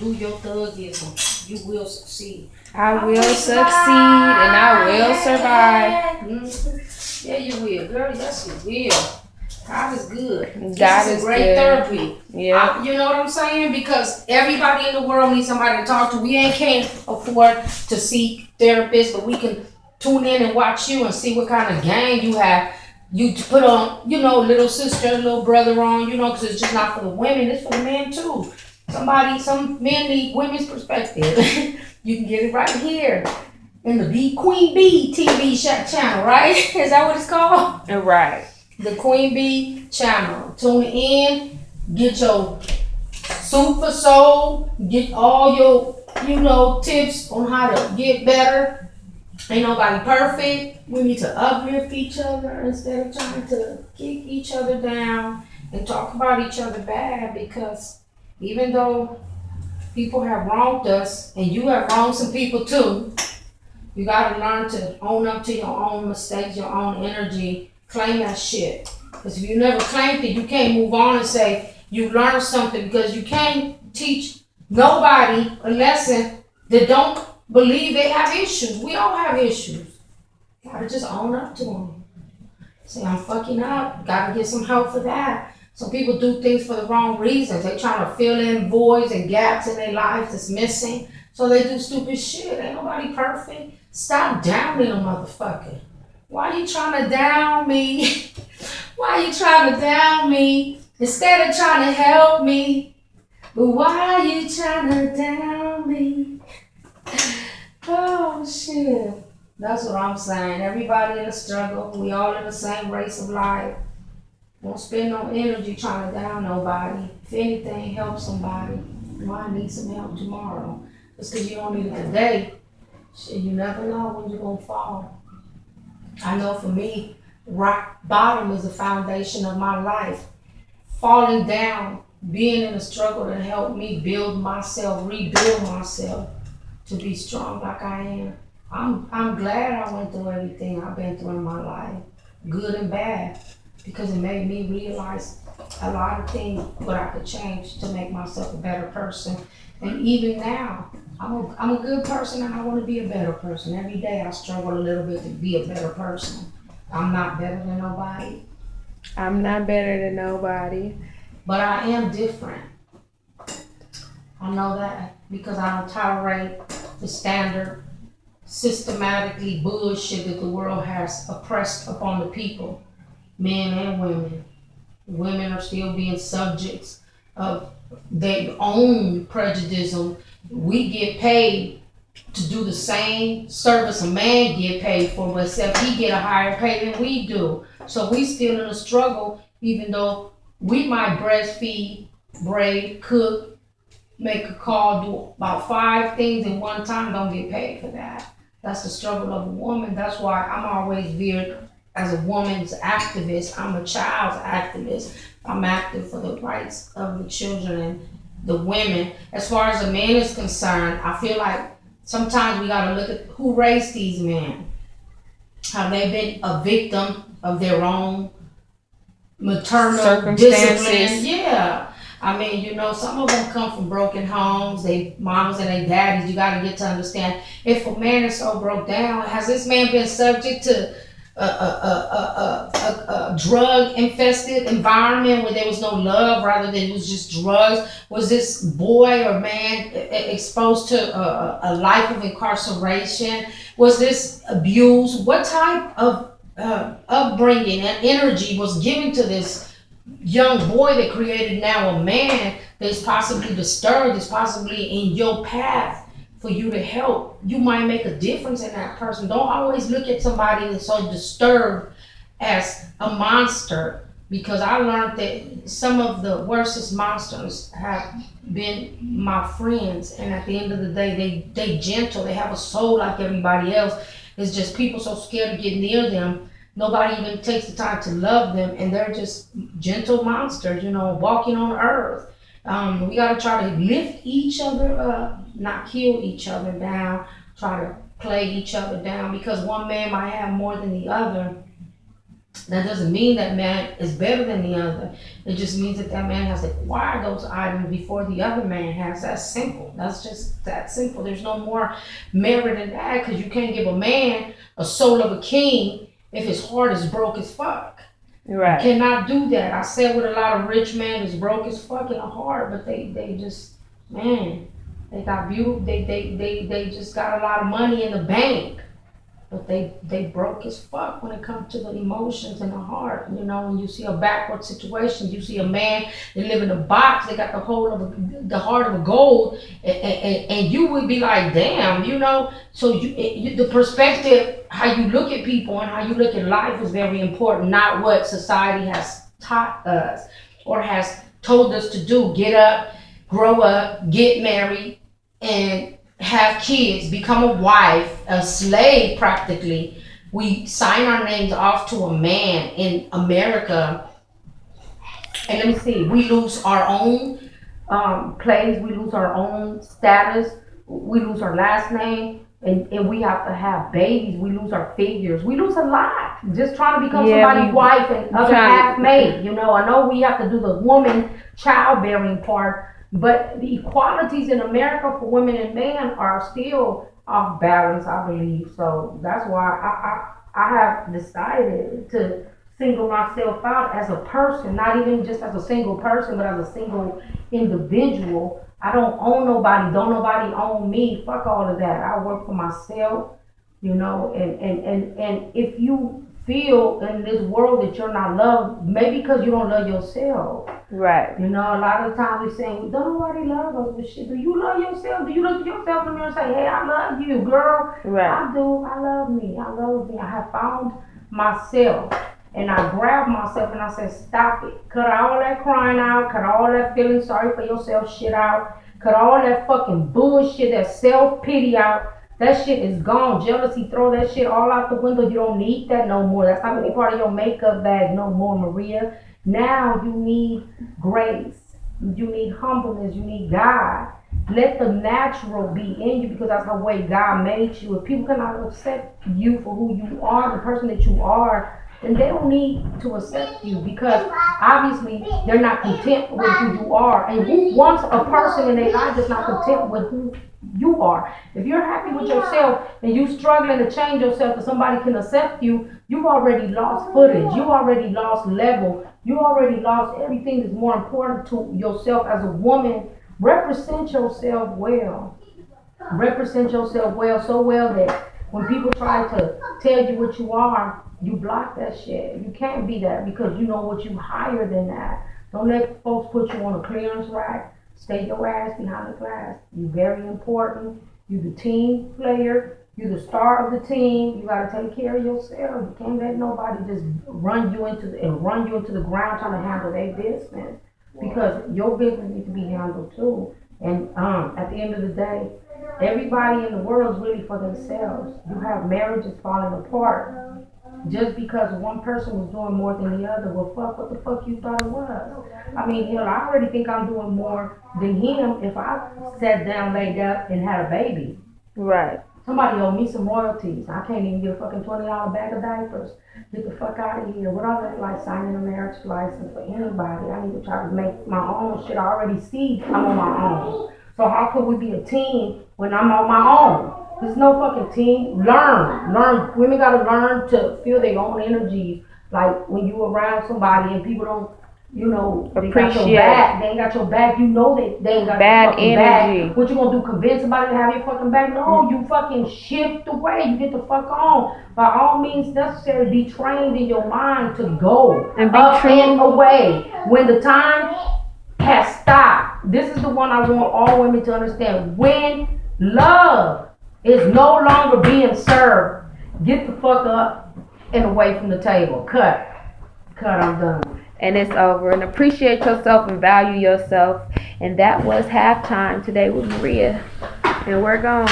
do your thugism, you will succeed. I will succeed and I will survive. Mm-hmm. Yeah, you will, girl. Yes, you will. God is good. God this is great good. Therapy. Yeah. You know what I'm saying? Because everybody in the world needs somebody to talk to. We can't afford to seek therapists, but we can tune in and watch you and see what kind of game you have. You put on, little sister, little brother on, because it's just not for the women, it's for the men too. Some men need women's perspective. You can get it right here in the Queen Bee TV channel, right? Is that what it's called? Right. The Queen Bee channel. Tune in, get your soup for soul, get all your, tips on how to get better. Ain't nobody perfect. We need to uplift each other instead of trying to kick each other down and talk about each other bad, because even though people have wronged us and you have wronged some people too, you gotta learn to own up to your own mistakes, your own energy, claim that shit. Because if you never claimed it, you can't move on and say you learned something, because you can't teach nobody a lesson that don't believe they have issues. We all have issues. Gotta just own up to them. Say, I'm fucking up. Gotta get some help for that. Some people do things for the wrong reasons. They trying to fill in voids and gaps in their lives that's missing. So they do stupid shit. Ain't nobody perfect. Stop downing a motherfucker. Why you trying to down me? Why you trying to down me? Instead of trying to help me. But why you trying to down me? Oh shit. That's what I'm saying. Everybody in a struggle. We all in the same race of life. Don't spend no energy trying to down nobody. If anything, help somebody. You might need some help tomorrow. Just because you don't need it today, shit, you never know when you're gonna fall. I know for me, rock bottom is the foundation of my life. Falling down, being in a struggle to help me build myself, rebuild myself to be strong like I am. I'm glad I went through everything I've been through in my life, good and bad, because it made me realize a lot of things what I could change to make myself a better person. And even now, I'm a good person and I want to be a better person. Every day I struggle a little bit to be a better person. I'm not better than nobody. I'm not better than nobody. But I am different. I know that because I don't tolerate the standard, systematically bullshit that the world has oppressed upon the people, men and women. Women are still being subjects of their own prejudice. We get paid to do the same service a man get paid for, but except he get a higher pay than we do. So we still in a struggle, even though we might breastfeed, braid, cook, make a call, do about 5 things in one time, don't get paid for that. That's the struggle of a woman. That's why I'm always veered as a woman's activist. I'm a child's activist. I'm active for the rights of the children and the women. As far as a man is concerned, I feel like sometimes we gotta look at who raised these men. Have they been a victim of their own maternal discipline? Yeah. I mean, some of them come from broken homes, they mamas and they daddies. You got to get to understand, if a man is so broke down, has this man been subject to a drug-infested environment where there was no love, rather than it was just drugs? Was this boy or man exposed to a life of incarceration? Was this abuse? What type of upbringing and energy was given to this young boy that created now a man that's possibly disturbed, that's possibly in your path for you to help? You might make a difference in that person. Don't always look at somebody that's so disturbed as a monster, because I learned that some of the worstest monsters have been my friends, and at the end of the day, they gentle, they have a soul like everybody else. It's just people so scared to get near them. Nobody even takes the time to love them, and they're just gentle monsters, walking on earth. We gotta try to lift each other up, not kill each other down, try to play each other down, because one man might have more than the other. That doesn't mean that man is better than the other. It just means that that man has acquired those items before the other man has. That's simple. That's just that simple. There's no more merit in that, because you can't give a man a soul of a king if his heart is broke as fuck. Right. You cannot do that. I said with a lot of rich men is broke as fuck in the heart, but they just, man, they got beautiful. They just got a lot of money in the bank. But they broke as fuck when it comes to the emotions and the heart. You know, when you see a backward situation, you see a man that live in a box, they got the whole of the heart of a gold, and you would be like, damn, you know. So the perspective, how you look at people and how you look at life is very important, not what society has taught us or has told us to do. Get up, grow up, get married, and have kids, become a wife, a slave practically. We sign our names off to a man in America. And let me see, we lose our own place, we lose our own status, we lose our last name, and we have to have babies, we lose our figures, we lose a lot. Just trying to become somebody's wife and other half mate. You know, I know we have to do the woman childbearing part, but the equalities in America for women and men are still off balance, I believe. So that's why I have decided to single myself out as a person, not even just as a single person, but as a single individual. I don't own nobody, don't nobody own me. Fuck all of that. I work for myself, you know, and if you feel in this world that you're not loved, maybe because you don't love yourself. Right. You know, a lot of times we're saying, don't nobody love us, but shit, do you love yourself? Do you look at yourself in the mirror and say, hey, I love you, girl? Right. I do. I love me. I love me. I have found myself. And I grabbed myself and I said, stop it. Cut all that crying out. Cut all that feeling sorry for yourself shit out. Cut all that fucking bullshit, that self-pity out. That shit is gone. Jealousy, throw that shit all out the window. You don't need that no more. That's not gonna be part of your makeup bag no more, Maria. Now you need grace. You need humbleness. You need God. Let the natural be in you, because that's the way God made you. If people cannot accept you for who you are, the person that you are, then they don't need to accept you, because obviously they're not content with who you are. And who wants a person in their life that's not content with who you are? If you're happy with yourself and you struggling to change yourself so somebody can accept you, you've already lost footage. You already lost level. You already lost everything that's more important to yourself as a woman. Represent yourself well. Represent yourself well, so well that when people try to tell you what you are, you block that shit. You can't be that, because you know what you higher than that. Don't let folks put you on a clearance rack. Stay your ass behind the glass. You're very important. You're the team player. You're the star of the team. You gotta take care of yourself. You can't let nobody just run you into the ground trying to handle their business, because your business needs to be handled too. And at the end of the day, everybody in the world is really for themselves. You have marriages falling apart just because one person was doing more than the other. Well, fuck, what the fuck you thought it was? I mean, hell, I already think I'm doing more than him if I sat down, laid up, and had a baby. Right. Somebody owe me some royalties. I can't even get a fucking $20 bag of diapers. Get the fuck out of here. What I look like signing a marriage license for anybody? I need to try to make my own shit. I already see I'm on my own. So how could we be a team when I'm on my own? There's no fucking team. Learn. Women gotta learn to feel their own energy. Like when you around somebody and people don't, you know, they got your back. They ain't got your back. You know that they ain't got your fucking energy. Back. What you gonna do? Convince somebody to have your fucking back? No, you fucking shift away. You get the fuck on. By all means necessary, be trained in your mind to go and be up true. And away. When the time has stopped. This is the one I want all women to understand. When love is no longer being served, get the fuck up and away from the table. Cut, I'm done. And it's over. And appreciate yourself and value yourself. And that was halftime today with Maria. And we're gone.